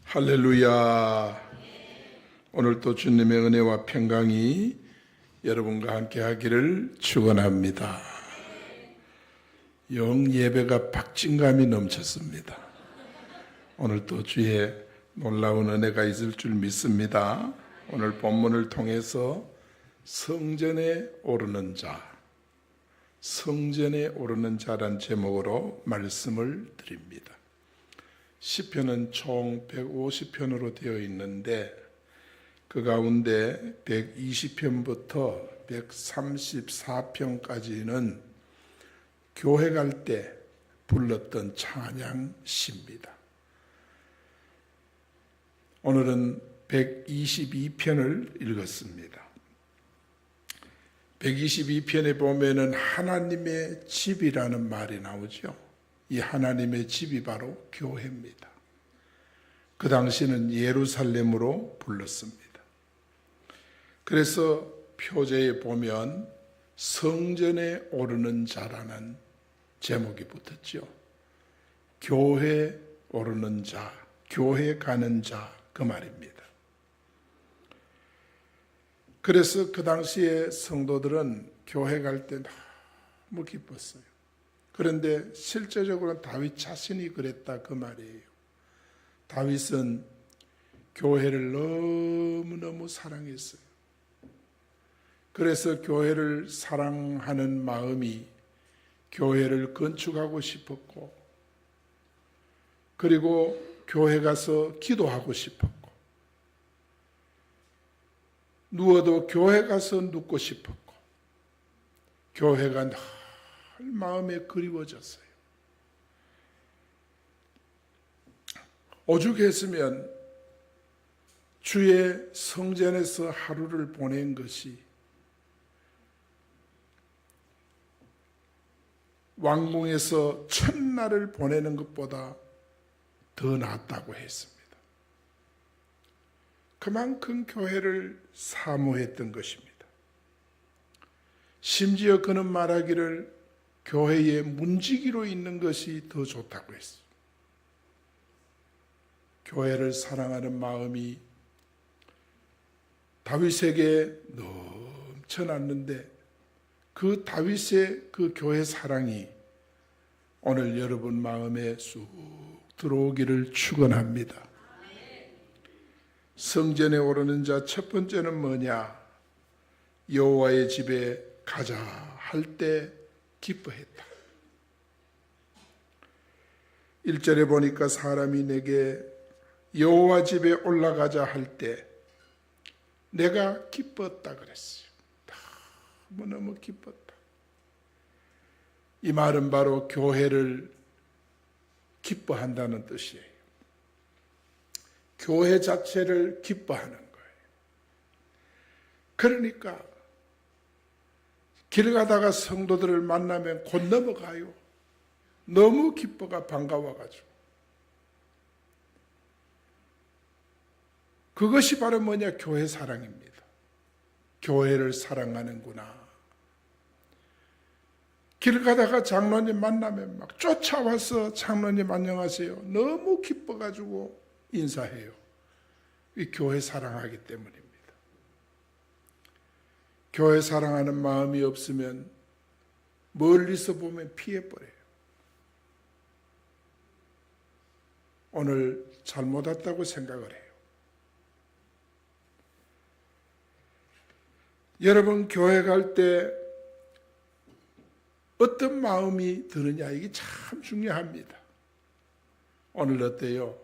할렐루야. 오늘도 주님의 은혜와 평강이 여러분과 함께 하기를 축원합니다. 영 예배가 박진감이 넘쳤습니다. 오늘도 주의 놀라운 은혜가 있을 줄 믿습니다. 오늘 본문을 통해서 성전에 오르는 자, 성전에 오르는 자란 제목으로 말씀을 드립니다. 시편은 총 150편으로 되어 있는데 그 가운데 120편부터 134편까지는 교회 갈 때 불렀던 찬양시입니다. 오늘은 122편을 읽었습니다. 122편에 보면은 하나님의 집이라는 말이 나오죠. 이 하나님의 집이 바로 교회입니다. 그 당시는 예루살렘으로 불렀습니다. 그래서 표제에 보면 성전에 오르는 자라는 제목이 붙었죠. 교회 오르는 자, 교회 가는 자, 그 말입니다. 그래서 그 당시에 성도들은 교회 갈 때 너무 기뻤어요. 그런데 실제적으로는 다윗 자신이 그랬다 그 말이에요. 다윗은 교회를 너무너무 사랑했어요. 그래서 교회를 사랑하는 마음이 교회를 건축하고 싶었고, 그리고 교회 가서 기도하고 싶었고, 누워도 교회 가서 눕고 싶었고, 교회가 늘 마음에 그리워졌어요. 오죽했으면 주의 성전에서 하루를 보낸 것이 왕궁에서 첫날을 보내는 것보다 더 낫다고 했습니다. 그만큼 교회를 사모했던 것입니다. 심지어 그는 말하기를 교회의 문지기로 있는 것이 더 좋다고 했어요. 교회를 사랑하는 마음이 다윗에게 넘쳐났는데 그 다윗의 그 교회 사랑이 오늘 여러분 마음에 쑥 들어오기를 축원합니다. 성전에 오르는 자 첫 번째는 뭐냐? 여호와의 집에 가자 할 때 기뻐했다. 1절에 보니까 사람이 내게 여호와 집에 올라가자 할 때 내가 기뻤다 그랬어요. 너무너무 기뻤다. 이 말은 바로 교회를 기뻐한다는 뜻이에요. 교회 자체를 기뻐하는 거예요. 그러니까 길 가다가 성도들을 만나면 곧 넘어가요. 너무 기뻐가 반가워가지고. 그것이 바로 뭐냐? 교회 사랑입니다. 교회를 사랑하는구나. 길 가다가 장로님 만나면 막 쫓아와서 장로님 안녕하세요. 너무 기뻐가지고 인사해요. 이 교회 사랑하기 때문입니다. 교회 사랑하는 마음이 없으면 멀리서 보면 피해버려요. 오늘 잘못 왔다고 생각을 해요. 여러분 교회 갈 때 어떤 마음이 드느냐 이게 참 중요합니다. 오늘 어때요?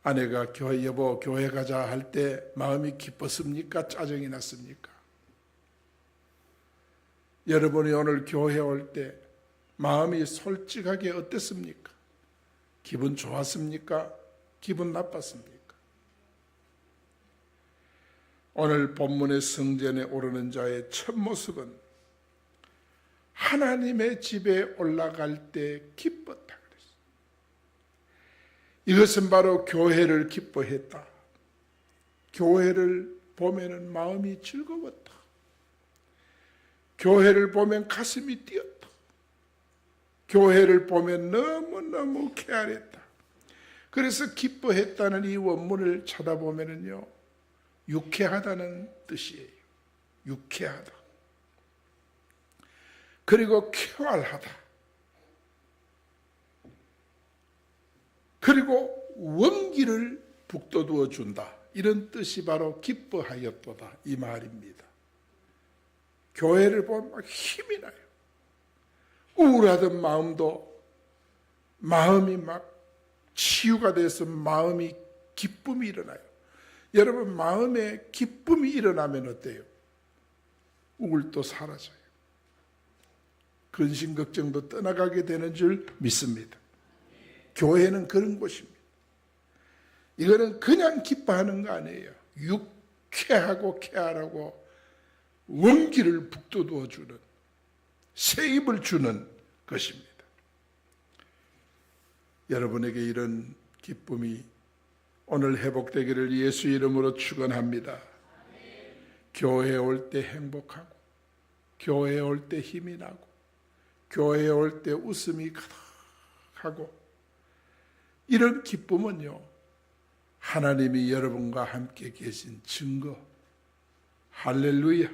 아내가 여보 교회 가자 할 때 마음이 기뻤습니까? 짜증이 났습니까? 여러분이 오늘 교회 올 때 마음이 솔직하게 어땠습니까? 기분 좋았습니까? 기분 나빴습니까? 오늘 본문의 성전에 오르는 자의 첫 모습은 하나님의 집에 올라갈 때 기뻤다 그랬어요. 이것은 바로 교회를 기뻐했다. 교회를 보면은 마음이 즐거웠다. 교회를 보면 가슴이 뛰었다. 교회를 보면 너무너무 쾌활했다. 그래서 기뻐했다는 이 원문을 찾아보면요, 유쾌하다는 뜻이에요. 유쾌하다. 그리고 쾌활하다. 그리고 원기를 북돋워 준다. 이런 뜻이 바로 기뻐하였도다 이 말입니다. 교회를 보면 막 힘이 나요. 우울하던 마음이 막 치유가 돼서 마음이 기쁨이 일어나요. 여러분, 마음에 기쁨이 일어나면 어때요? 우울도 사라져요. 근심 걱정도 떠나가게 되는 줄 믿습니다. 교회는 그런 곳입니다. 이거는 그냥 기뻐하는 거 아니에요. 유쾌하고 쾌활하고 원기를 북돋워 주는, 새 힘을 주는 것입니다. 여러분에게 이런 기쁨이 오늘 회복되기를 예수 이름으로 축원합니다. 교회에 올 때 행복하고, 교회에 올 때 힘이 나고, 교회에 올 때 웃음이 가득하고, 이런 기쁨은요, 하나님이 여러분과 함께 계신 증거. 할렐루야.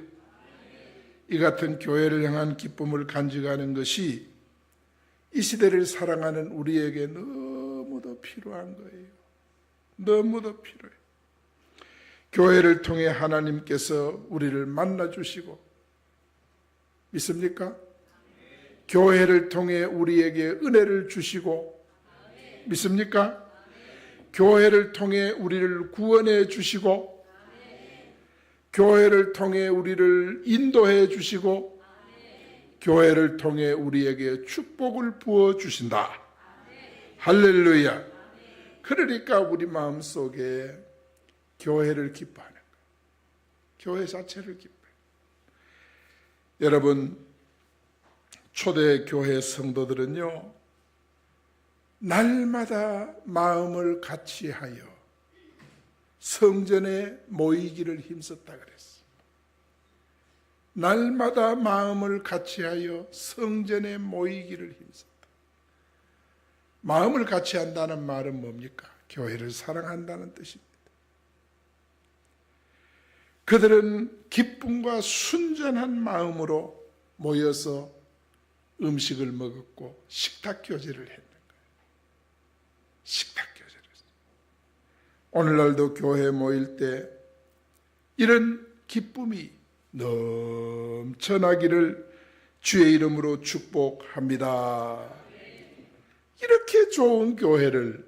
이 같은 교회를 향한 기쁨을 간직하는 것이 이 시대를 사랑하는 우리에게 너무도 필요한 거예요. 너무도 필요해요. 교회를 통해 하나님께서 우리를 만나주시고, 믿습니까? 교회를 통해 우리에게 은혜를 주시고, 믿습니까? 교회를 통해 우리를 구원해 주시고, 교회를 통해 우리를 인도해 주시고, 교회를 통해 우리에게 축복을 부어 주신다. 할렐루야. 그러니까 우리 마음속에 교회를 기뻐하는 거예요. 교회 자체를 기뻐해요. 여러분, 초대교회 성도들은요, 날마다 마음을 같이하여 성전에 모이기를 힘썼다 그랬어요. 날마다 마음을 같이하여 성전에 모이기를 힘썼다. 마음을 같이 한다는 말은 뭡니까? 교회를 사랑한다는 뜻입니다. 그들은 기쁨과 순전한 마음으로 모여서 음식을 먹었고 식탁 교제를 했는 거예요. 식탁 교제를 했어요. 오늘날도 교회에 모일 때 이런 기쁨이 넘쳐나기를 주의 이름으로 축복합니다. 이렇게 좋은 교회를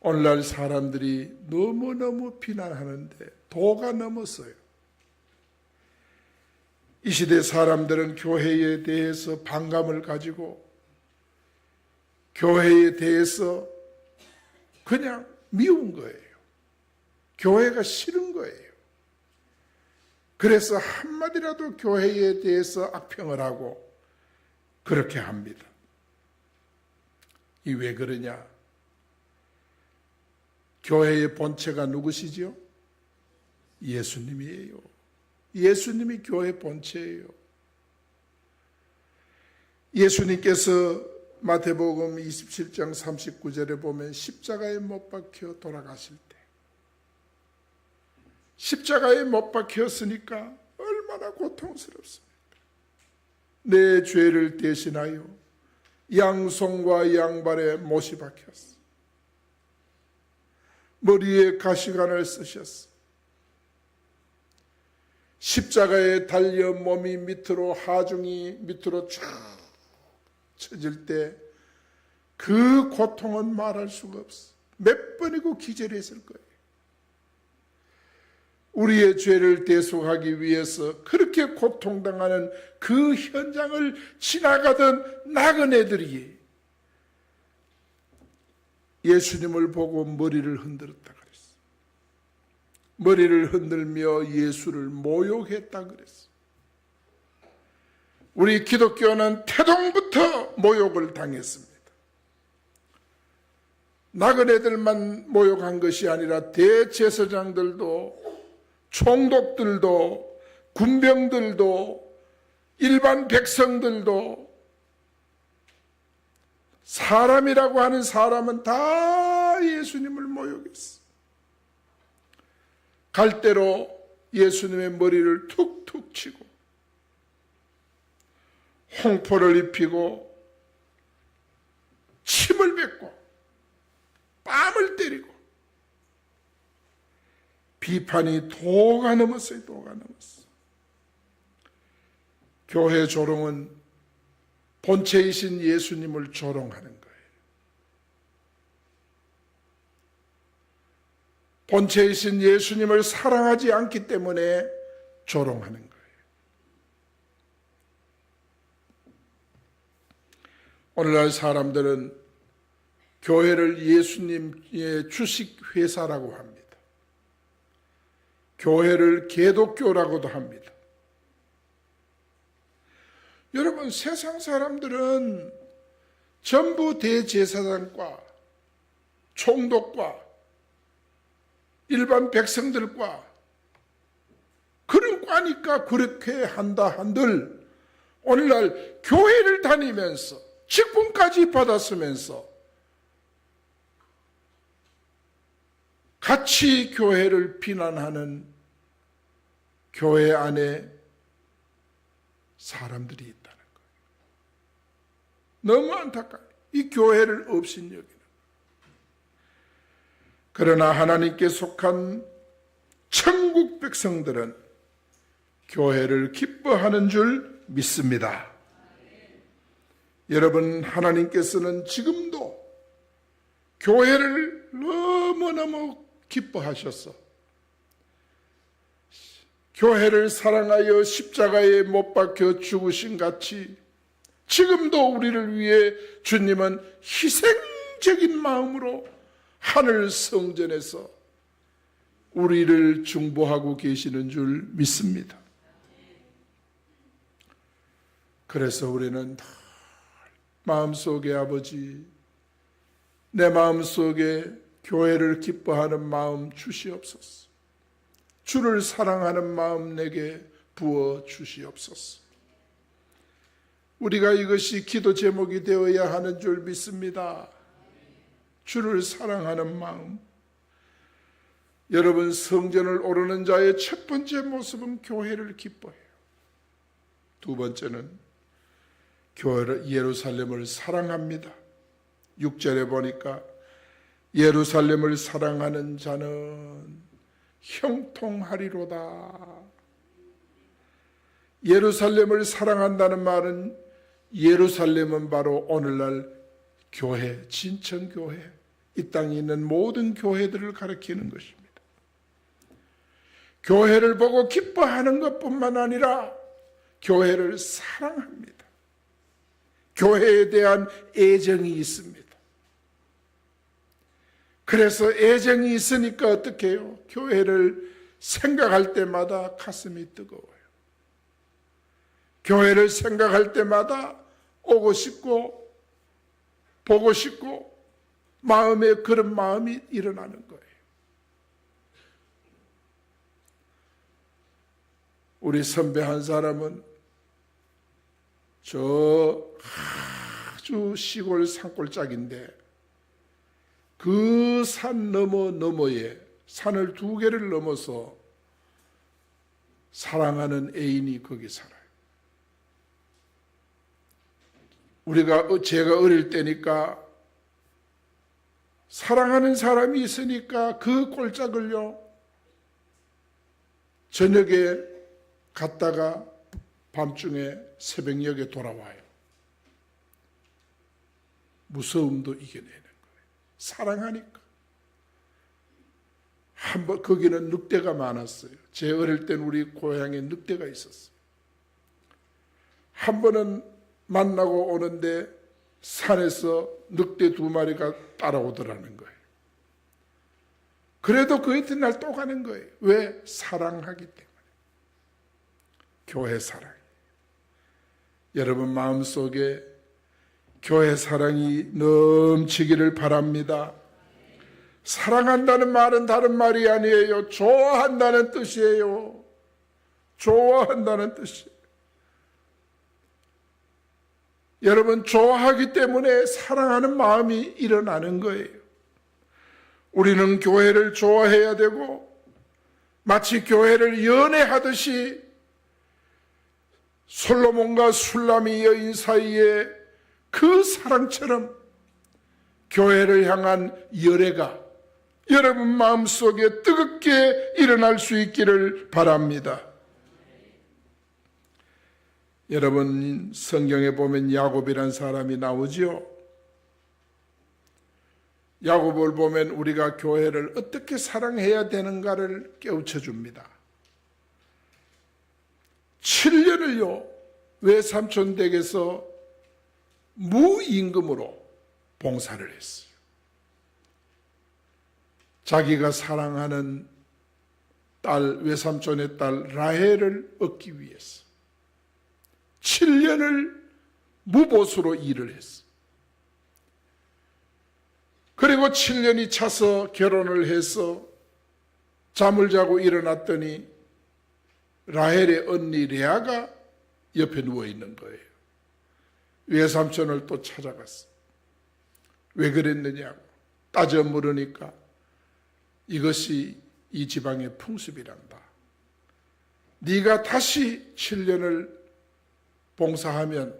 오늘날 사람들이 너무너무 비난하는데 도가 넘었어요. 이 시대 사람들은 교회에 대해서 반감을 가지고 교회에 대해서 그냥 미운 거예요. 교회가 싫은 거예요. 그래서 한마디라도 교회에 대해서 악평을 하고 그렇게 합니다. 이 왜 그러냐? 교회의 본체가 누구시죠? 예수님이에요. 예수님이 교회 본체예요. 예수님께서 마태복음 27장 39절에 보면 십자가에 못 박혀 돌아가실 때, 십자가에 못 박혔으니까 얼마나 고통스럽습니까? 내 죄를 대신하여 양손과 양발에 못이 박혔어. 머리에 가시관을 쓰셨어. 십자가에 달려 몸이 밑으로, 하중이 밑으로 쭉 쳐질 때 그 고통은 말할 수가 없어. 몇 번이고 기절했을 거예요. 우리의 죄를 대속하기 위해서 그렇게 고통당하는 그 현장을 지나가던 나그네들이 예수님을 보고 머리를 흔들었다 그랬어. 머리를 흔들며 예수를 모욕했다 그랬어. 우리 기독교는 태동부터 모욕을 당했습니다. 나그네들만 모욕한 것이 아니라 대제사장들도, 총독들도, 군병들도, 일반 백성들도 사람이라고 하는 사람은 다 예수님을 모욕했어. 갈대로 예수님의 머리를 툭툭 치고 홍포를 입히고 침을 뱉고 뺨을 때리고 비판이 도가 넘었어요. 도가 넘었어. 교회 조롱은 본체이신 예수님을 조롱하는 거예요. 본체이신 예수님을 사랑하지 않기 때문에 조롱하는 거예요. 오늘날 사람들은 교회를 예수님의 주식회사라고 합니다. 교회를 개독교라고도 합니다. 여러분, 세상 사람들은 전부 대제사장과 총독과 일반 백성들과 그런 과니까 그렇게 한다 한들 오늘날 교회를 다니면서 직분까지 받았으면서 같이 교회를 비난하는 교회 안에 사람들이 있다는 거예요. 너무 안타까워요. 이 교회를 업신여기는. 그러나 하나님께 속한 천국 백성들은 교회를 기뻐하는 줄 믿습니다. 여러분, 하나님께서는 지금도 교회를 너무너무 기뻐하셔서 교회를 사랑하여 십자가에 못 박혀 죽으신 같이 지금도 우리를 위해 주님은 희생적인 마음으로 하늘 성전에서 우리를 중보하고 계시는 줄 믿습니다. 그래서 우리는 마음속에 아버지, 내 마음속에 교회를 기뻐하는 마음 주시옵소서. 주를 사랑하는 마음 내게 부어 주시옵소서. 우리가 이것이 기도 제목이 되어야 하는 줄 믿습니다. 주를 사랑하는 마음. 여러분, 성전을 오르는 자의 첫 번째 모습은 교회를 기뻐해요. 두 번째는 교회를, 예루살렘을 사랑합니다. 6절에 보니까 예루살렘을 사랑하는 자는 형통하리로다. 예루살렘을 사랑한다는 말은 예루살렘은 바로 오늘날 교회, 진천교회, 이 땅에 있는 모든 교회들을 가리키는 것입니다. 교회를 보고 기뻐하는 것뿐만 아니라 교회를 사랑합니다. 교회에 대한 애정이 있습니다. 그래서 애정이 있으니까 어떻게 해요? 교회를 생각할 때마다 가슴이 뜨거워요. 교회를 생각할 때마다 오고 싶고 보고 싶고 마음에 그런 마음이 일어나는 거예요. 우리 선배 한 사람은 저 아주 시골 산골짜기인데 그 산 너머에 산을 두 개를 넘어서 사랑하는 애인이 거기 살아요. 제가 어릴 때니까 사랑하는 사람이 있으니까 그 꼴짝을요, 저녁에 갔다가 밤중에 새벽녘에 돌아와요. 무서움도 이겨내는 거예요. 사랑하니까. 한번 거기는 늑대가 많았어요. 제 어릴 땐 우리 고향에 늑대가 있었어요. 한 번은 만나고 오는데 산에서 늑대 2마리가 따라오더라는 거예요. 그래도 그 이튿날 또 가는 거예요. 왜? 사랑하기 때문에. 교회 사랑. 여러분 마음속에 교회 사랑이 넘치기를 바랍니다. 사랑한다는 말은 다른 말이 아니에요. 좋아한다는 뜻이에요. 좋아한다는 뜻이에요. 여러분, 좋아하기 때문에 사랑하는 마음이 일어나는 거예요. 우리는 교회를 좋아해야 되고 마치 교회를 연애하듯이 솔로몬과 술람이 여인 사이에 그 사랑처럼 교회를 향한 열애가 여러분 마음속에 뜨겁게 일어날 수 있기를 바랍니다. 여러분, 성경에 보면 야곱이란 사람이 나오지요. 야곱을 보면 우리가 교회를 어떻게 사랑해야 되는가를 깨우쳐 줍니다. 7년을요 외삼촌 댁에서 무임금으로 봉사를 했어요. 자기가 사랑하는 딸, 외삼촌의 딸 라헬을 얻기 위해서 7년을 무보수로 일을 했어요. 그리고 7년이 차서 결혼을 해서 잠을 자고 일어났더니 라헬의 언니 레아가 옆에 누워 있는 거예요. 외삼촌을 또 찾아갔어. 왜 그랬느냐고 따져 물으니까 이것이 이 지방의 풍습이란다. 네가 다시 7년을 봉사하면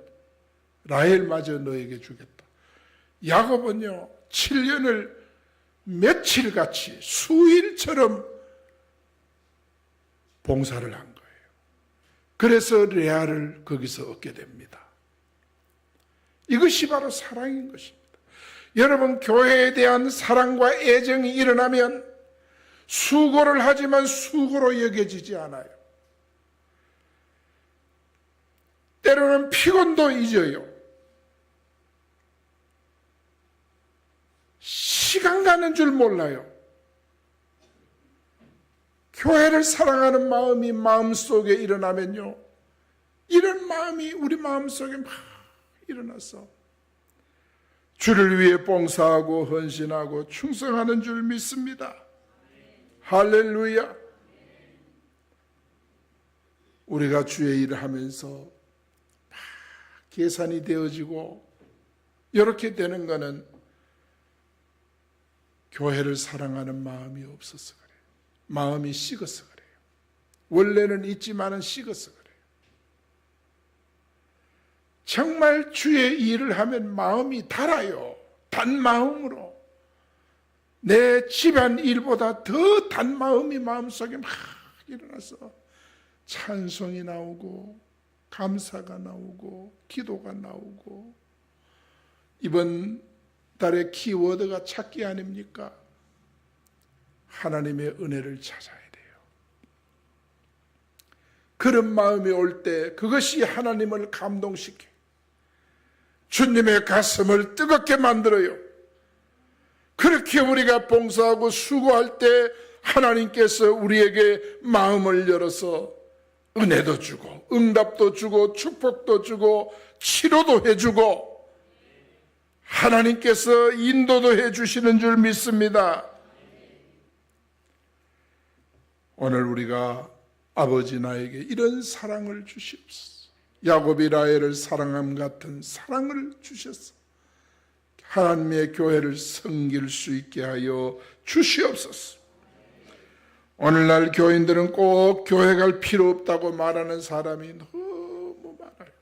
라헬마저 너에게 주겠다. 야곱은요 7년을 며칠같이 수일처럼 봉사를 한 거예요. 그래서 레아를 거기서 얻게 됩니다. 이것이 바로 사랑인 것입니다. 여러분, 교회에 대한 사랑과 애정이 일어나면 수고를 하지만 수고로 여겨지지 않아요. 때로는 피곤도 잊어요. 시간 가는 줄 몰라요. 교회를 사랑하는 마음이 마음속에 일어나면요, 이런 마음이 우리 마음속에 막 일어나서 주를 위해 봉사하고 헌신하고 충성하는 줄 믿습니다. 할렐루야. 우리가 주의 일을 하면서 막 계산이 되어지고 이렇게 되는 것은 교회를 사랑하는 마음이 없어서 그래요. 마음이 식어서 그래요. 원래는 있지만은 식어서 그래요. 정말 주의 일을 하면 마음이 달아요. 단 마음으로. 내 집안 일보다 더 단 마음이 마음속에 막 일어나서 찬송이 나오고 감사가 나오고 기도가 나오고. 이번 달의 키워드가 찾기 아닙니까? 하나님의 은혜를 찾아야 돼요. 그런 마음이 올 때 그것이 하나님을 감동시켜요. 주님의 가슴을 뜨겁게 만들어요. 그렇게 우리가 봉사하고 수고할 때 하나님께서 우리에게 마음을 열어서 은혜도 주고 응답도 주고 축복도 주고 치료도 해주고 하나님께서 인도도 해주시는 줄 믿습니다. 오늘 우리가 아버지 나에게 이런 사랑을 주시옵소서. 야곱이 라헬을 사랑함 같은 사랑을 주셔서 하나님의 교회를 섬길 수 있게 하여 주시옵소서. 오늘날 교인들은 꼭 교회 갈 필요 없다고 말하는 사람이 너무 많아요.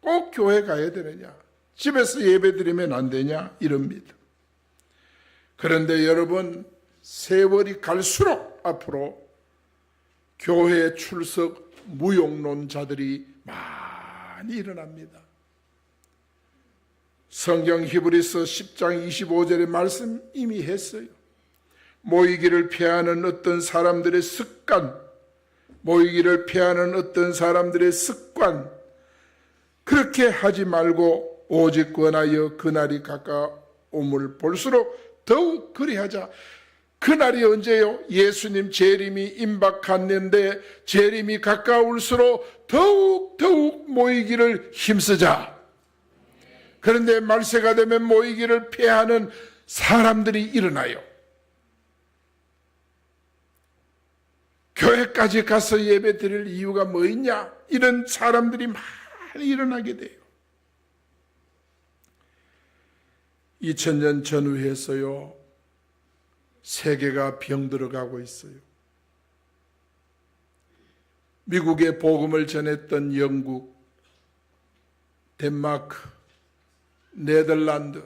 꼭 교회 가야 되느냐? 집에서 예배 드리면 안 되냐? 이런 믿음. 그런데 여러분, 세월이 갈수록 앞으로 교회 출석 무용론자들이 많이 일어납니다. 성경 히브리서 10장 25절의 말씀 이미 했어요. 모이기를 피하는 어떤 사람들의 습관, 모이기를 피하는 어떤 사람들의 습관, 그렇게 하지 말고 오직 권하여 그날이 가까움을 볼수록 더욱 그리하자. 그날이 언제요? 예수님 재림이 임박했는데 재림이 가까울수록 더욱 모이기를 힘쓰자. 그런데 말세가 되면 모이기를 피하는 사람들이 일어나요. 교회까지 가서 예배 드릴 이유가 뭐 있냐? 이런 사람들이 많이 일어나게 돼요. 2000년 전후에서요, 세계가 병들어가고 있어요. 미국의 복음을 전했던 영국, 덴마크, 네덜란드,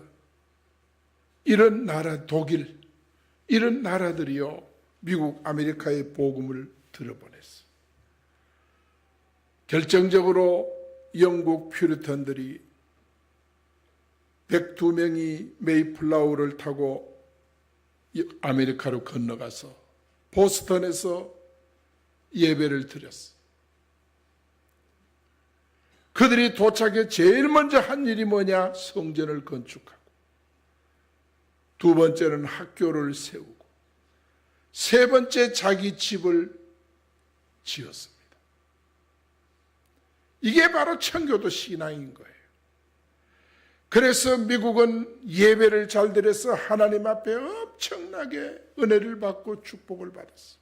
이런 나라, 독일, 이런 나라들이요, 미국, 아메리카의 복음을 들어보냈어요. 결정적으로 영국 퓨리턴들이 102명이 메이플라워를 타고 아메리카로 건너가서 보스턴에서 예배를 드렸어요. 그들이 도착해 제일 먼저 한 일이 뭐냐? 성전을 건축하고, 두 번째는 학교를 세우고, 세 번째 자기 집을 지었습니다. 이게 바로 청교도 신앙인 거예요. 그래서 미국은 예배를 잘 드려서 하나님 앞에 엄청나게 은혜를 받고 축복을 받았어요.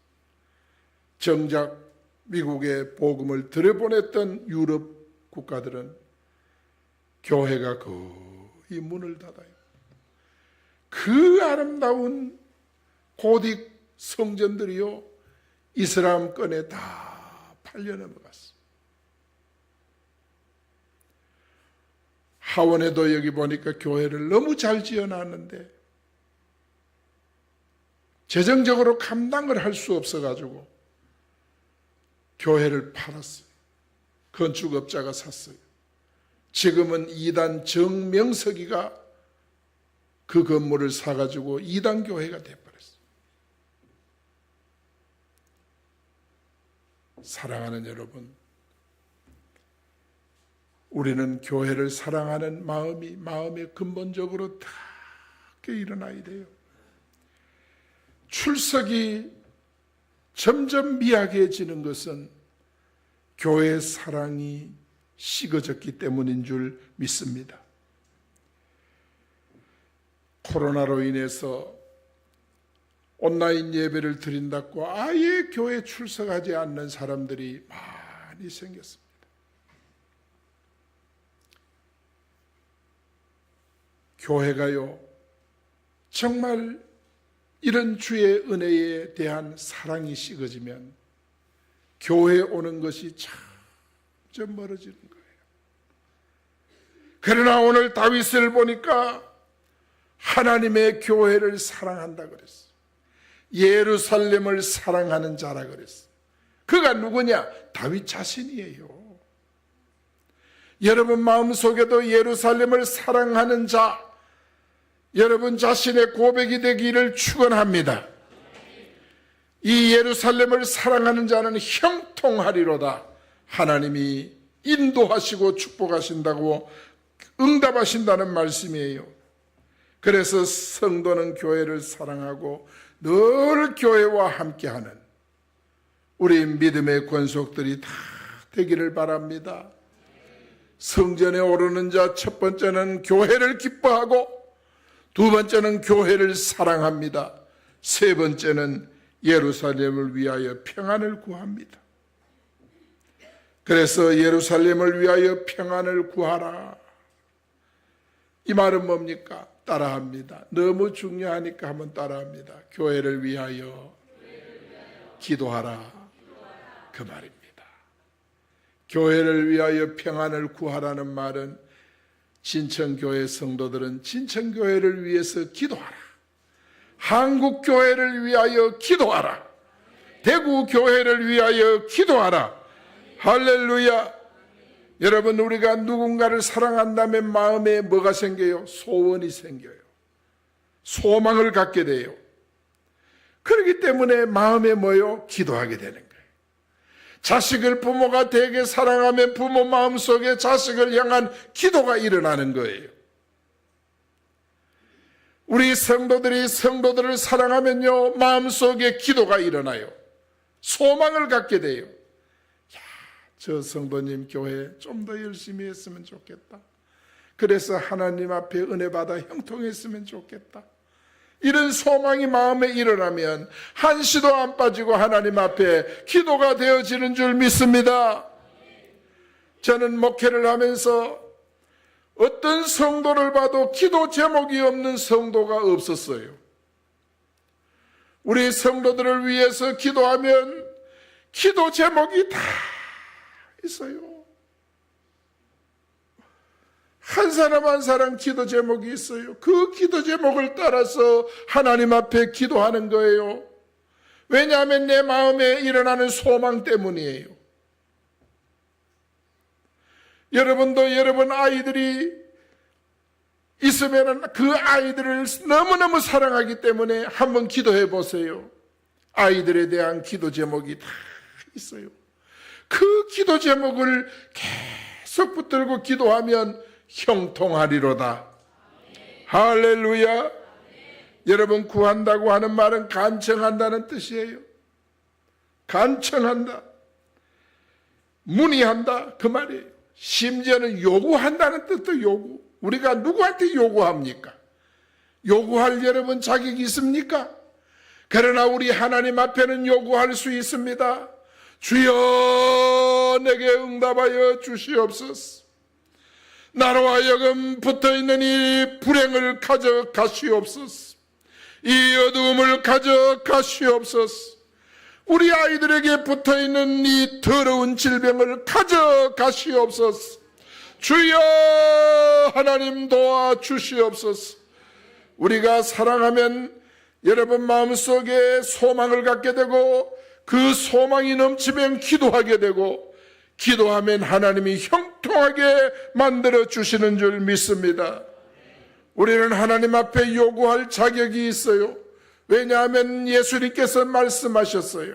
정작 미국의 복음을 들여보냈던 유럽 국가들은 교회가 거의 문을 닫아요. 그 아름다운 고딕 성전들이요, 이슬람권에 다 팔려 넘어갔어요. 하원에도 여기 보니까 교회를 너무 잘 지어놨는데 재정적으로 감당을 할 수 없어가지고 교회를 팔았어요. 건축업자가 샀어요. 지금은 이단 정명석이가 그 건물을 사가지고 이단 교회가 돼버렸어요. 사랑하는 여러분, 우리는 교회를 사랑하는 마음에 근본적으로 다 일어나야 돼요. 출석이 점점 미약해지는 것은 교회 사랑이 식어졌기 때문인 줄 믿습니다. 코로나로 인해서 온라인 예배를 드린다고 아예 교회 출석하지 않는 사람들이 많이 생겼습니다. 교회가요, 정말 이런 주의 은혜에 대한 사랑이 식어지면 교회에 오는 것이 점점 멀어지는 거예요. 그러나 오늘 다윗을 보니까 하나님의 교회를 사랑한다 그랬어요. 예루살렘을 사랑하는 자라 그랬어요. 그가 누구냐? 다윗 자신이에요. 여러분 마음속에도 예루살렘을 사랑하는 자, 여러분 자신의 고백이 되기를 축원합니다. 이 예루살렘을 사랑하는 자는 형통하리로다. 하나님이 인도하시고 축복하신다고 응답하신다는 말씀이에요. 그래서 성도는 교회를 사랑하고 늘 교회와 함께하는 우리 믿음의 권속들이 다 되기를 바랍니다. 성전에 오르는 자 첫 번째는 교회를 기뻐하고, 두 번째는 교회를 사랑합니다. 세 번째는 예루살렘을 위하여 평안을 구합니다. 그래서 예루살렘을 위하여 평안을 구하라. 이 말은 뭡니까? 따라합니다. 너무 중요하니까 한번 따라합니다. 교회를 위하여 기도하라. 그 말입니다. 교회를 위하여 평안을 구하라는 말은 진천교회 성도들은 진천교회를 위해서 기도하라. 한국교회를 위하여 기도하라. 대구교회를 위하여 기도하라. 할렐루야. 여러분, 우리가 누군가를 사랑한다면 마음에 뭐가 생겨요? 소원이 생겨요. 소망을 갖게 돼요. 그렇기 때문에 마음에 뭐요? 기도하게 되는 거예요. 자식을 부모가 되게 사랑하면 부모 마음속에 자식을 향한 기도가 일어나는 거예요. 우리 성도들이 성도들을 사랑하면요, 마음속에 기도가 일어나요. 소망을 갖게 돼요. 야, 저 성도님 교회 좀 더 열심히 했으면 좋겠다. 그래서 하나님 앞에 은혜 받아 형통했으면 좋겠다. 이런 소망이 마음에 일어나면 한시도 안 빠지고 하나님 앞에 기도가 되어지는 줄 믿습니다. 저는 목회를 하면서 어떤 성도를 봐도 기도 제목이 없는 성도가 없었어요. 우리 성도들을 위해서 기도하면 기도 제목이 다 있어요. 한 사람 한 사람 기도 제목이 있어요. 그 기도 제목을 따라서 하나님 앞에 기도하는 거예요. 왜냐하면 내 마음에 일어나는 소망 때문이에요. 여러분도 여러분 아이들이 있으면 그 아이들을 너무너무 사랑하기 때문에 한번 기도해 보세요. 아이들에 대한 기도 제목이 다 있어요. 그 기도 제목을 계속 붙들고 기도하면 형통하리로다. 할렐루야. 여러분, 구한다고 하는 말은 간청한다는 뜻이에요. 간청한다, 문의한다, 그 말이에요. 심지어는 요구한다는 뜻도 요구. 우리가 누구한테 요구합니까? 요구할 여러분 자격이 있습니까? 그러나 우리 하나님 앞에는 요구할 수 있습니다. 주여 내게 응답하여 주시옵소서. 나로 하여금 붙어있는 이 불행을 가져가시옵소서. 이 어두움을 가져가시옵소서. 우리 아이들에게 붙어있는 이 더러운 질병을 가져가시옵소서. 주여 하나님 도와주시옵소서. 우리가 사랑하면 여러분 마음속에 소망을 갖게 되고 그 소망이 넘치면 기도하게 되고 기도하면 하나님이 형통하게 만들어 주시는 줄 믿습니다. 우리는 하나님 앞에 요구할 자격이 있어요. 왜냐하면 예수님께서 말씀하셨어요.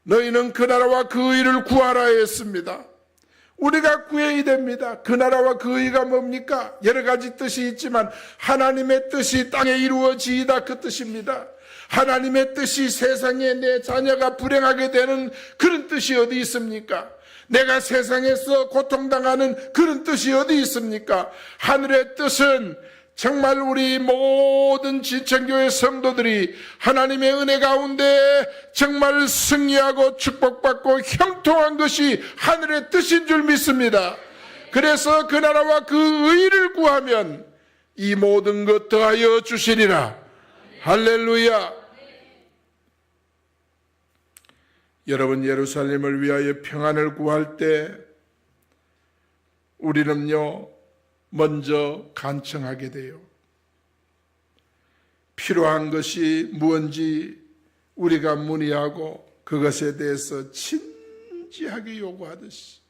너희는 그 나라와 그 의를 구하라 했습니다. 우리가 구해야 됩니다. 그 나라와 그 의가 뭡니까? 여러 가지 뜻이 있지만 하나님의 뜻이 땅에 이루어지이다, 그 뜻입니다. 하나님의 뜻이 세상에 내 자녀가 불행하게 되는 그런 뜻이 어디 있습니까? 내가 세상에서 고통당하는 그런 뜻이 어디 있습니까? 하늘의 뜻은 정말 우리 모든 진천교회 성도들이 하나님의 은혜 가운데 정말 승리하고 축복받고 형통한 것이 하늘의 뜻인 줄 믿습니다. 그래서 그 나라와 그 의를 구하면 이 모든 것 더하여 주시리라. 할렐루야. 여러분, 예루살렘을 위하여 평안을 구할 때 우리는요 먼저 간청하게 돼요. 필요한 것이 무엇인지 우리가 문의하고 그것에 대해서 진지하게 요구하듯이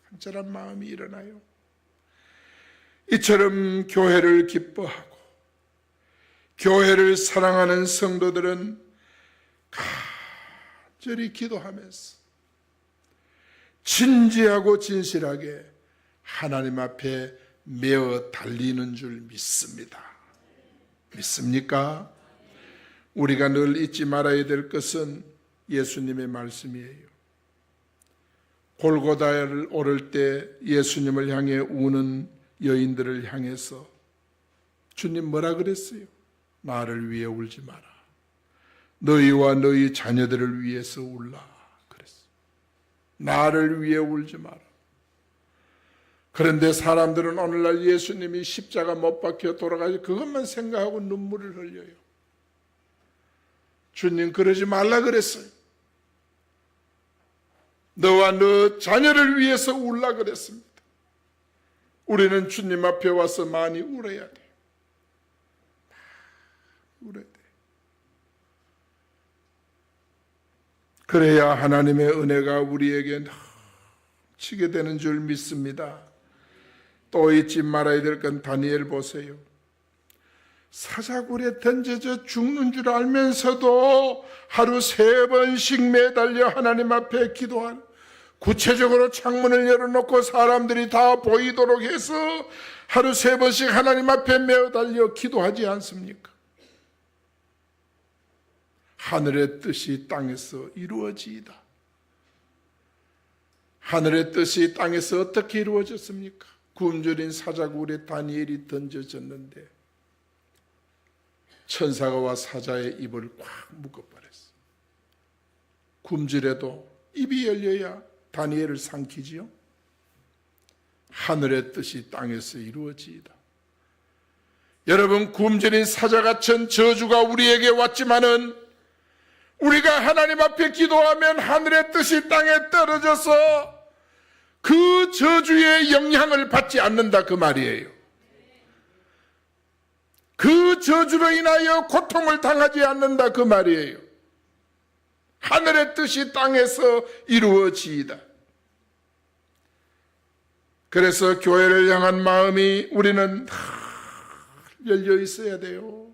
간절한 마음이 일어나요. 이처럼 교회를 기뻐하고 교회를 사랑하는 성도들은 간절히 기도하면서 진지하고 진실하게 하나님 앞에 메어 달리는 줄 믿습니다. 믿습니까? 우리가 늘 잊지 말아야 될 것은 예수님의 말씀이에요. 골고다를 오를 때 예수님을 향해 우는 여인들을 향해서 주님 뭐라 그랬어요? 나를 위해 울지 마라. 너희와 너희 자녀들을 위해서 울라 그랬어요. 나를 위해 울지 마라. 그런데 사람들은 오늘날 예수님이 십자가 못 박혀 돌아가서 그것만 생각하고 눈물을 흘려요. 주님 그러지 말라 그랬어요. 너와 너 자녀를 위해서 울라 그랬습니다. 우리는 주님 앞에 와서 많이 울어야 돼요. 울어야 돼요. 그래야 하나님의 은혜가 우리에게 넘치게 되는 줄 믿습니다. 또 잊지 말아야 될 건 다니엘 보세요. 사자굴에 던져져 죽는 줄 알면서도 하루 3번씩 매달려 하나님 앞에 기도한, 구체적으로 창문을 열어놓고 사람들이 다 보이도록 해서 하루 3번씩 하나님 앞에 매달려 기도하지 않습니까? 하늘의 뜻이 땅에서 이루어지이다. 하늘의 뜻이 땅에서 어떻게 이루어졌습니까? 굶주린 사자굴에 다니엘이 던져졌는데 천사가 와 사자의 입을 꽉 묶어버렸어. 굶주려도 입이 열려야 다니엘을 삼키지요. 하늘의 뜻이 땅에서 이루어지이다. 여러분, 굶주린 사자같은 저주가 우리에게 왔지만은 우리가 하나님 앞에 기도하면 하늘의 뜻이 땅에 떨어져서 그 저주의 영향을 받지 않는다, 그 말이에요. 그 저주로 인하여 고통을 당하지 않는다, 그 말이에요. 하늘의 뜻이 땅에서 이루어지이다. 그래서 교회를 향한 마음이 우리는 열려 있어야 돼요.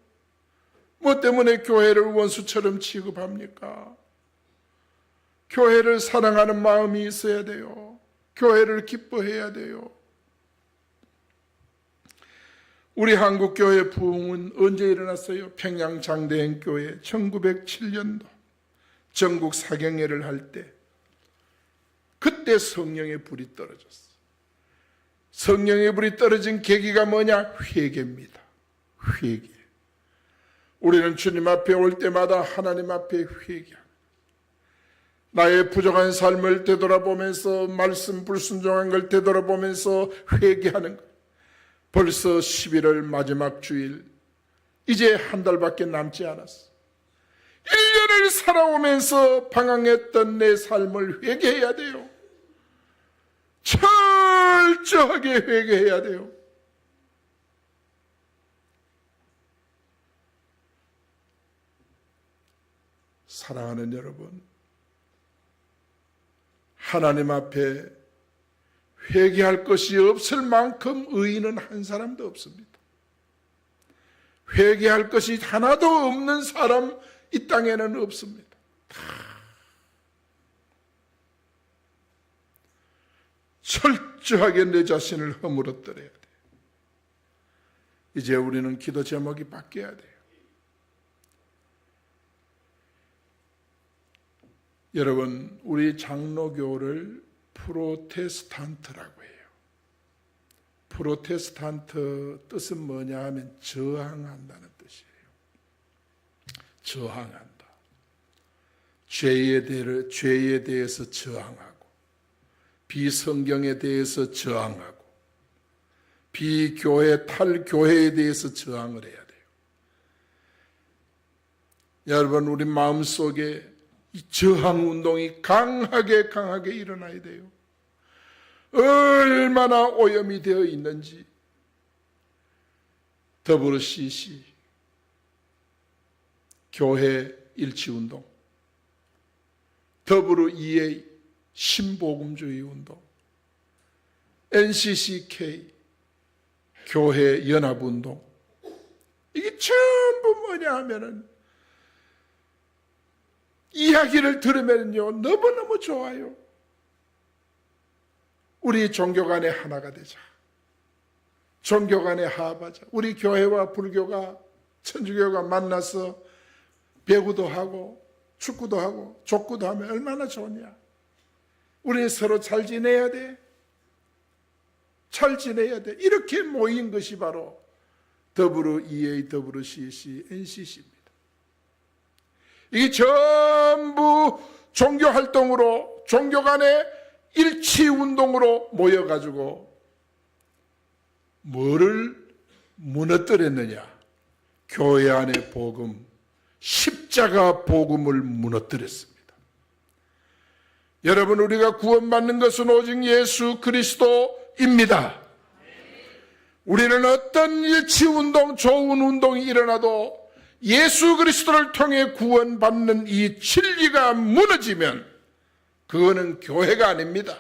뭐 때문에 교회를 원수처럼 취급합니까? 교회를 사랑하는 마음이 있어야 돼요. 교회를 기뻐해야 돼요. 우리 한국교회 부흥은 언제 일어났어요? 평양장대행교회 1907년도 전국 사경회를 할 때, 그때 성령의 불이 떨어졌어요. 성령의 불이 떨어진 계기가 뭐냐? 회개입니다. 회개. 우리는 주님 앞에 올 때마다 하나님 앞에 회개합니다. 나의 부족한 삶을 되돌아보면서, 말씀 불순종한 걸 되돌아보면서 회개하는 것. 벌써 11월 마지막 주일, 이제 한 달밖에 남지 않았어. 1년을 살아오면서 방황했던 내 삶을 회개해야 돼요. 철저하게 회개해야 돼요. 사랑하는 여러분, 하나님 앞에 회개할 것이 없을 만큼 의인은 한 사람도 없습니다. 회개할 것이 하나도 없는 사람 이 땅에는 없습니다. 철저하게 내 자신을 허물어뜨려야 돼요. 이제 우리는 기도 제목이 바뀌어야 돼요. 여러분, 우리 장로교를 프로테스탄트라고 해요. 프로테스탄트 뜻은 뭐냐 하면 저항한다는 뜻이에요. 저항한다. 죄에 대해서 저항하고, 비성경에 대해서 저항하고, 비교회, 탈교회에 대해서 저항을 해야 돼요. 여러분, 우리 마음속에 이 저항 운동이 강하게 일어나야 돼요. 얼마나 오염이 되어 있는지. WCC, 교회 일치운동, WEA, 신복음주의 운동, NCCK, 교회 연합운동, 이게 전부 뭐냐 하면은 이야기를 들으면요 너무너무 좋아요. 우리 종교 간에 하나가 되자. 종교 간에 화합하자. 우리 교회와 불교가, 천주교가 만나서 배구도 하고 축구도 하고 족구도 하면 얼마나 좋냐. 우리 서로 잘 지내야 돼. 잘 지내야 돼. 이렇게 모인 것이 바로 WEA, WCC, NCC입니다. 이게 전부 종교 활동으로, 종교 간의 일치 운동으로 모여가지고 뭐를 무너뜨렸느냐? 교회 안의 복음, 십자가 복음을 무너뜨렸습니다. 여러분, 우리가 구원받는 것은 오직 예수 그리스도입니다. 우리는 어떤 일치 운동, 좋은 운동이 일어나도 예수 그리스도를 통해 구원받는 이 진리가 무너지면 그거는 교회가 아닙니다.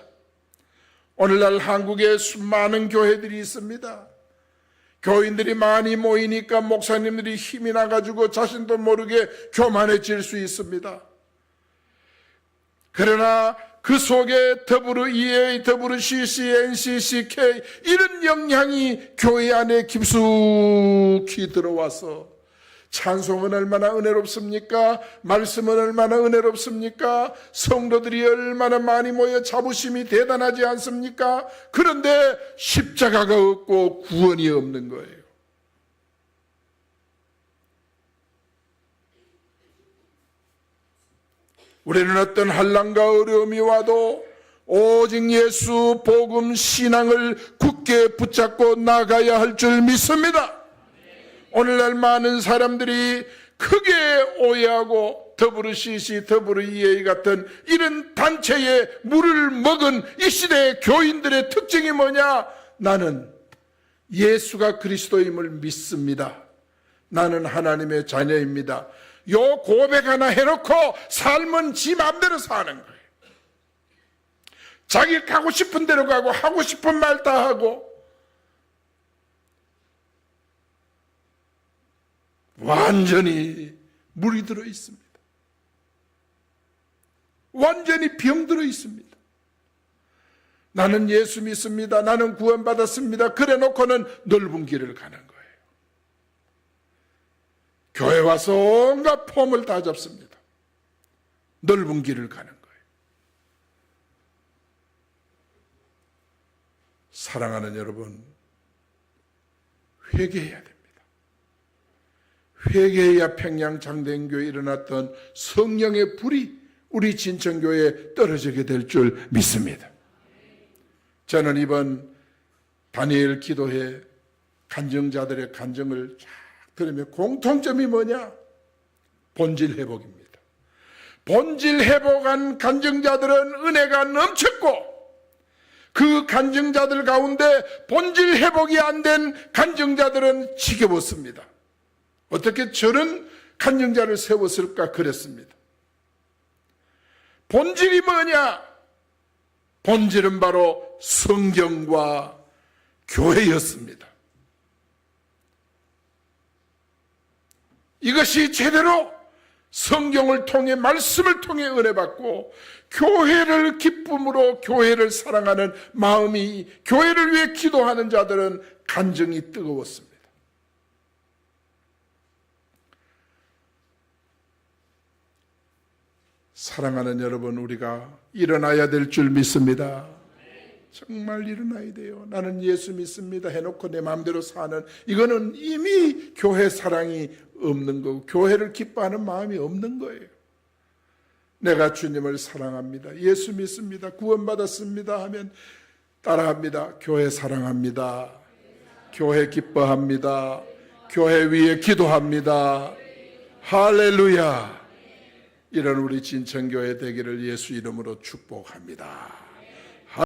오늘날 한국에 수많은 교회들이 있습니다. 교인들이 많이 모이니까 목사님들이 힘이 나가지고 자신도 모르게 교만해질 수 있습니다. 그러나 그 속에 WEA, WCC, NCCK 이런 영향이 교회 안에 깊숙이 들어와서 찬송은 얼마나 은혜롭습니까? 말씀은 얼마나 은혜롭습니까? 성도들이 얼마나 많이 모여 자부심이 대단하지 않습니까? 그런데 십자가가 없고 구원이 없는 거예요. 우리는 어떤 한란과 어려움이 와도 오직 예수 복음 신앙을 굳게 붙잡고 나가야 할 줄 믿습니다. 오늘날 많은 사람들이 크게 오해하고 WCC, WEA 같은 이런 단체에 물을 먹은 이 시대의 교인들의 특징이 뭐냐? 나는 예수가 그리스도임을 믿습니다. 나는 하나님의 자녀입니다. 요 고백 하나 해놓고 삶은 지 마음대로 사는 거예요. 자기 가고 싶은 대로 가고 하고 싶은 말 다 하고 완전히 물이 들어 있습니다. 완전히 병들어 있습니다. 나는 예수 믿습니다. 나는 구원받았습니다. 그래 놓고는 넓은 길을 가는 거예요. 교회 와서 온갖 폼을 다 잡습니다. 넓은 길을 가는 거예요. 사랑하는 여러분, 회개해야 됩니다. 회개해야 평양 장대인교회에 일어났던 성령의 불이 우리 진천교회에 떨어지게 될 줄 믿습니다. 저는 이번 다니엘 기도회 간증자들의 간증을 쫙 들으면 공통점이 뭐냐? 본질 회복입니다. 본질 회복한 간증자들은 은혜가 넘쳤고 그 간증자들 가운데 본질 회복이 안 된 간증자들은 지겨웠습니다. 어떻게 저런 간증자를 세웠을까 그랬습니다. 본질이 뭐냐? 본질은 바로 성경과 교회였습니다. 이것이 제대로 성경을 통해 말씀을 통해 은혜 받고 교회를 기쁨으로 교회를 사랑하는 마음이 교회를 위해 기도하는 자들은 간증이 뜨거웠습니다. 사랑하는 여러분, 우리가 일어나야 될 줄 믿습니다. 정말 일어나야 돼요. 나는 예수 믿습니다 해놓고 내 마음대로 사는, 이거는 이미 교회 사랑이 없는 거고 교회를 기뻐하는 마음이 없는 거예요. 내가 주님을 사랑합니다, 예수 믿습니다, 구원받았습니다 하면 따라합니다. 교회 사랑합니다, 교회 기뻐합니다, 교회 위에 기도합니다. 할렐루야. 이런 우리 진천교회 되기를 예수 이름으로 축복합니다.